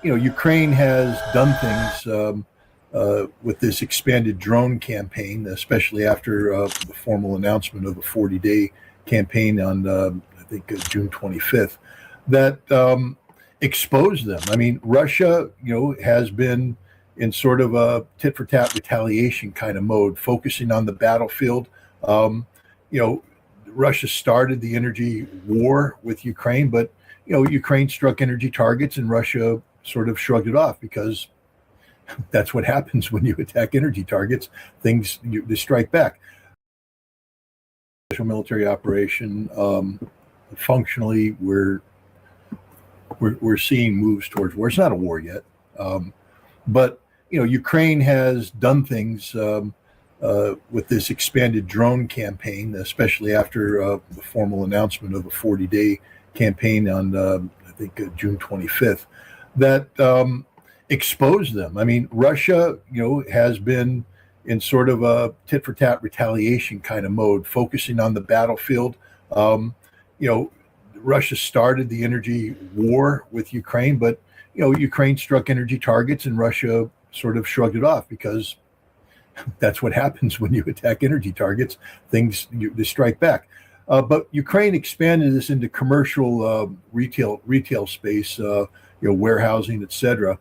Ukraine has done things with this expanded drone campaign, especially after the formal announcement of a 40-day campaign on, I think, June 25th, that exposed them. I mean, Russia, has been in sort of a tit-for-tat retaliation kind of mode, focusing on the battlefield. Russia started the energy war with Ukraine, but Ukraine struck energy targets and Russia sort of shrugged it off because that's what happens when you attack energy targets. They strike back. Special military operation. Functionally, we're seeing moves towards war. It's not a war yet, but Ukraine has done things with this expanded drone campaign, especially after the formal announcement of a 40-day campaign on, I think, June 25th, that exposed them. I mean, Russia, has been in sort of a tit-for-tat retaliation kind of mode, focusing on the battlefield. Russia started the energy war with Ukraine, but Ukraine struck energy targets and Russia sort of shrugged it off because that's what happens when you attack energy targets. They strike back. But Ukraine expanded this into commercial retail space, warehousing, etc.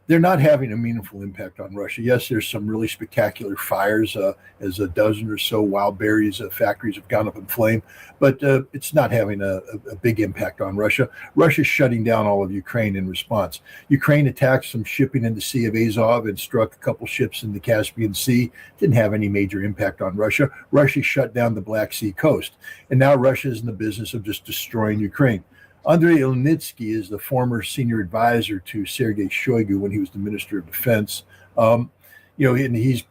They're not having a meaningful impact on Russia. Yes, there's some really spectacular fires, as a dozen or so wild berries factories have gone up in flame, but it's not having a big impact on Russia. Russia's shutting down all of Ukraine in response. Ukraine attacked some shipping in the Sea of Azov and struck a couple ships in the Caspian Sea. Didn't have any major impact on Russia. Russia shut down the Black Sea coast, and now Russia is in the business of just destroying Ukraine. Andrei Ilnitsky is the former senior advisor to Sergei Shoigu when he was the Minister of Defense. And he's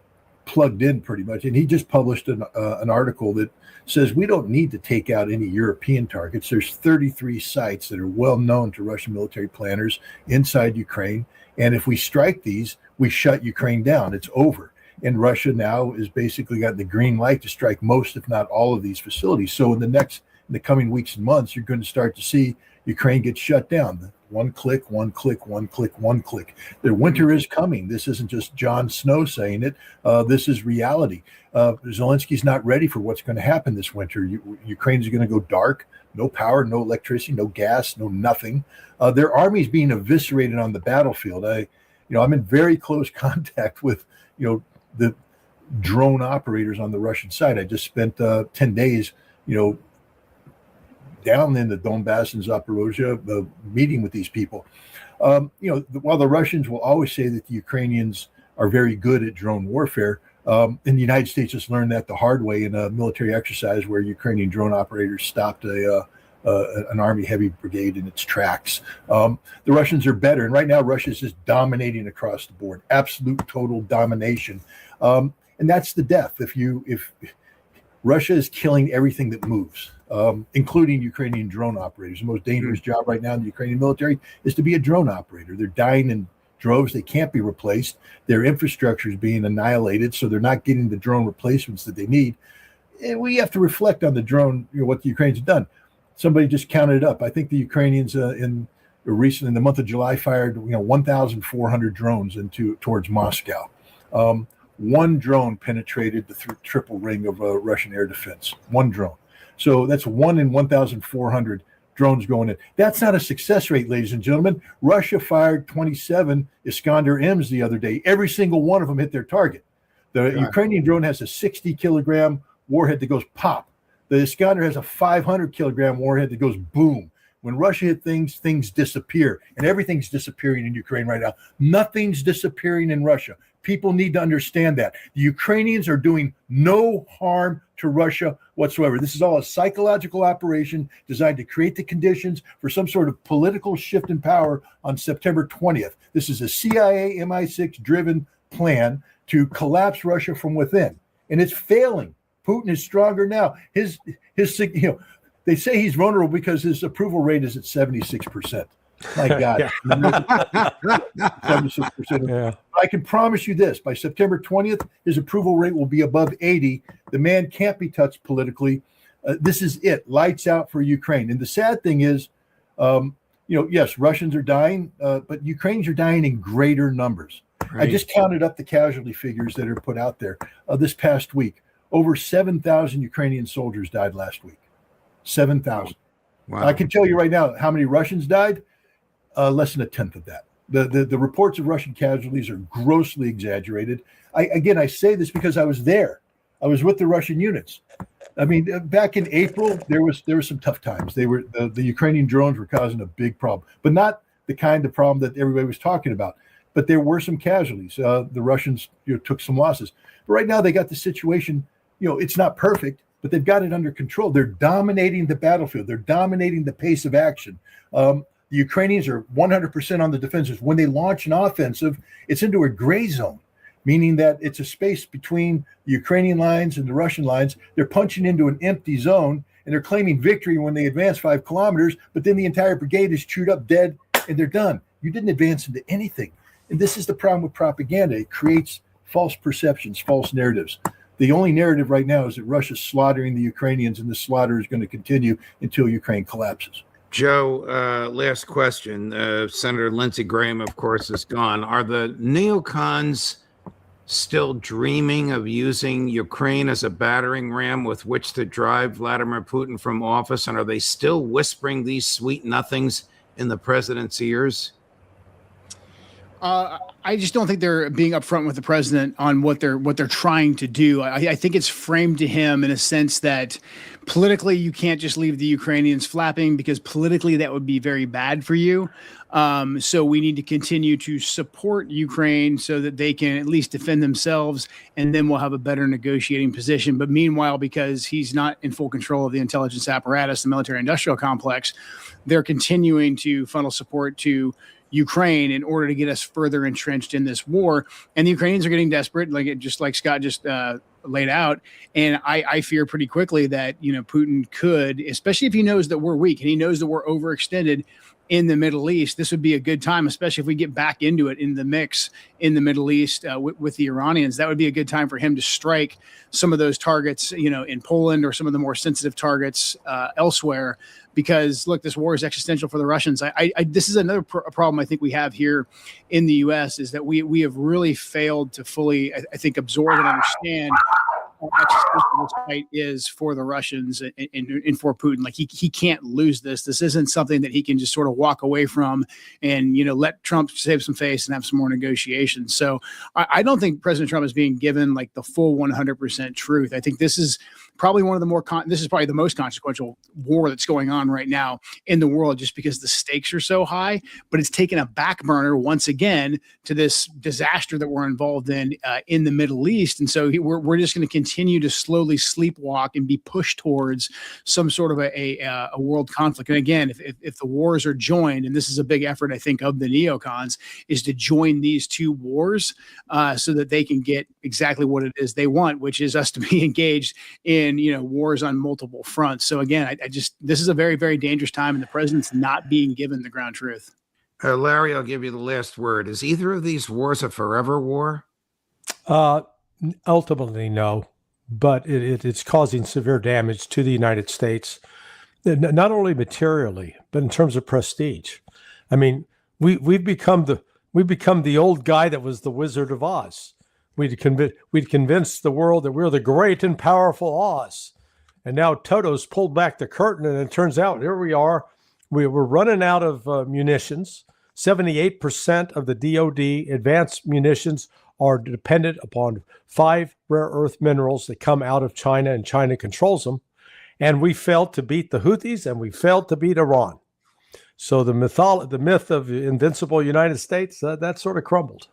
plugged in pretty much. And he just published an article that says we don't need to take out any European targets. There's 33 sites that are well known to Russian military planners inside Ukraine. And if we strike these, we shut Ukraine down. It's over. And Russia now has basically got the green light to strike most, if not all, of these facilities. So in the coming weeks and months, you're going to start to see Ukraine get shut down. One click, one click, one click, one click. The winter is coming. This isn't just Jon Snow saying it. This is reality. Zelensky's not ready for what's going to happen this winter. Ukraine is going to go dark. No power, no electricity, no gas, no nothing. Their army is being eviscerated on the battlefield. I'm in very close contact with, the drone operators on the Russian side. I just spent 10 days, down in the Donbass and Zaporozhye, meeting with these people. While the Russians will always say that the Ukrainians are very good at drone warfare, and the United States just learned that the hard way in a military exercise where Ukrainian drone operators stopped an Army heavy brigade in its tracks. The Russians are better, and right now Russia is just dominating across the board, absolute total domination, and that's the death. If Russia is killing everything that moves, including Ukrainian drone operators. The most dangerous job right now in the Ukrainian military is to be a drone operator. They're dying in droves. They can't be replaced. Their infrastructure is being annihilated, so they're not getting the drone replacements that they need. And we have to reflect on the drone, what the Ukrainians have done. Somebody just counted it up. I think the Ukrainians in the month of July fired 1,400 drones towards Moscow. One drone penetrated the triple ring of Russian air defense. One drone. So that's 1 in 1,400 drones going in. That's not a success rate, ladies and gentlemen. Russia fired 27 Iskander-Ms the other day. Every single one of them hit their target. The Ukrainian drone has a 60-kilogram warhead that goes pop. The Iskander has a 500-kilogram warhead that goes boom. When Russia hit things disappear, and everything's disappearing in Ukraine right now. Nothing's disappearing in Russia. People need to understand that. The Ukrainians are doing no harm to Russia whatsoever. This is all a psychological operation designed to create the conditions for some sort of political shift in power on September 20th. This is a CIA MI6-driven plan to collapse Russia from within, and it's failing. Putin is stronger now. They say he's vulnerable because his approval rate is at 76%. My God. 76%. Yeah. I can promise you this, by September 20th, his approval rate will be above 80. The man can't be touched politically. This is it. Lights out for Ukraine. And the sad thing is, Yes, Russians are dying, but Ukrainians are dying in greater numbers. Right. I just counted up the casualty figures that are put out there this past week. Over 7,000 Ukrainian soldiers died last week. 7,000. Wow. I can tell you right now how many Russians died. Less than a tenth of that. The reports of Russian casualties are grossly exaggerated. I say this because I was there. I was with the Russian units. I mean, back in April, there was some tough times. The Ukrainian drones were causing a big problem, but not the kind of problem that everybody was talking about. But there were some casualties. The Russians took some losses. But right now they got the situation. It's not perfect, but they've got it under control. They're dominating the battlefield. They're dominating the pace of action. The Ukrainians are 100% on the defensive. When they launch an offensive, it's into a gray zone, meaning that it's a space between the Ukrainian lines and the Russian lines. They're punching into an empty zone, and they're claiming victory when they advance 5 kilometers, but then the entire brigade is chewed up dead, and they're done. You didn't advance into anything. And this is the problem with propaganda. It creates false perceptions, false narratives. The only narrative right now is that Russia's slaughtering the Ukrainians, and the slaughter is going to continue until Ukraine collapses. Joe, last question. Senator Lindsey Graham, of course, is gone. Are the neocons still dreaming of using Ukraine as a battering ram with which to drive Vladimir Putin from office? And are they still whispering these sweet nothings in the president's ears? I just don't think they're being upfront with the president on what they're trying to do. I think it's framed to him in a sense that politically you can't just leave the Ukrainians flapping, because politically that would be very bad for you. So we need to continue to support Ukraine so that they can at least defend themselves, and then we'll have a better negotiating position. But meanwhile, because he's not in full control of the intelligence apparatus, the military industrial complex, they're continuing to funnel support to Ukraine in order to get us further entrenched in this war. And the Ukrainians are getting desperate, just like Scott just laid out. And I fear pretty quickly that, Putin could, especially if he knows that we're weak and he knows that we're overextended in the Middle East, this would be a good time, especially if we get back into it in the mix in the Middle East with the Iranians. That would be a good time for him to strike some of those targets, in Poland, or some of the more sensitive targets elsewhere. Because look, this war is existential for the Russians. This is another problem I think we have here in the U.S. is that we have really failed to fully, I think, absorb and understand how existential this fight is for the Russians and for Putin. Like he can't lose this. This isn't something that he can just sort of walk away from and let Trump save some face and have some more negotiations. So I don't think President Trump is being given like the full 100% truth. I think this is probably one of the more this is probably the most consequential war that's going on right now in the world, just because the stakes are so high. But it's taken a back burner once again to this disaster that we're involved in the Middle East. And so we're just going to continue to slowly sleepwalk and be pushed towards some sort of a world conflict. And again, if the wars are joined, and this is a big effort, I think, of the neocons, is to join these two wars so that they can get exactly what it is they want, which is us to be engaged in wars on multiple fronts. So again, this is a very, very dangerous time, and the president's not being given the ground truth. Larry, I'll give you the last word. Is either of these wars a forever war? Ultimately, no, but it's causing severe damage to the United States, not only materially, but in terms of prestige. I mean, we've become the old guy that was the Wizard of Oz. We'd convinced the world that we're the great and powerful Oz. And now Toto's pulled back the curtain, and it turns out here we are. We're running out of munitions. 78% of the DoD advanced munitions are dependent upon 5 rare earth minerals that come out of China, and China controls them. And we failed to beat the Houthis, and we failed to beat Iran. So the myth of the invincible United States, that sort of crumbled.